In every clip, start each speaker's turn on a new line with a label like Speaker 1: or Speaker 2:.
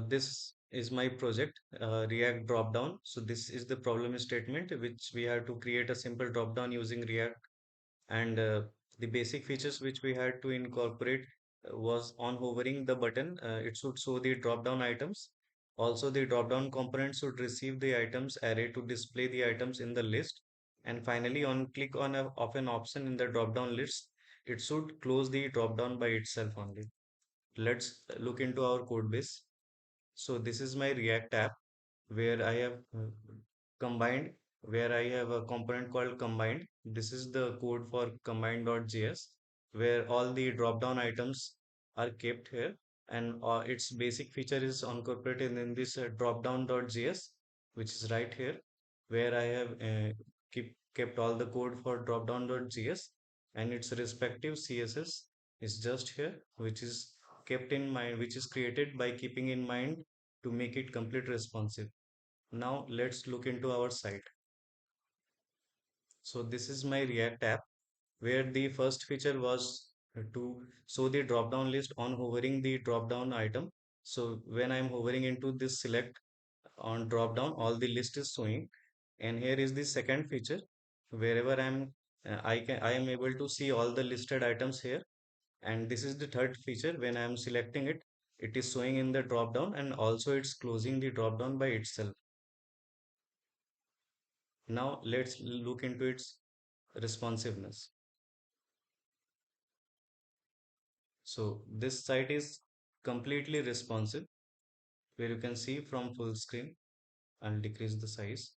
Speaker 1: This is my project, React Dropdown. So this is the problem statement which we have to create a simple dropdown using React, and the basic features which we had to incorporate was on hovering the button, it should show the dropdown items. Also, the dropdown component should receive the items array to display the items in the list. And finally, on click on of an option in the dropdown list, it should close the dropdown by itself only. Let's look into our code base. So this is my React app where I have combined, where I have a component called combined. This is the code for combined.js, where all the drop-down items are kept here, and its basic feature is incorporated in this dropdown.js, which is right here, where I have kept all the code for dropdown.js, and its respective CSS is just here, which is kept in mind, which is created by keeping in mind to make it complete responsive. Now let's look into our site. So this is my React app where the first feature was to show the drop down list on hovering the drop down item. So when I'm hovering into this select on drop down, all the list is showing. And here is the second feature, wherever I am able to see all the listed items here. And this is the third feature, when I am selecting it, it is showing in the drop down, and also it's closing the drop down by itself. Now let's look into its responsiveness. So this site is completely responsive, where you can see from full screen. I'll decrease the size.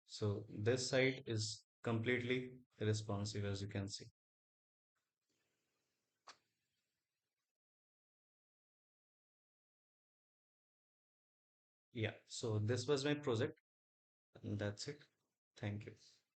Speaker 1: So this site is completely responsive, as you can see. Yeah, so this was my project, and that's it. Thank you.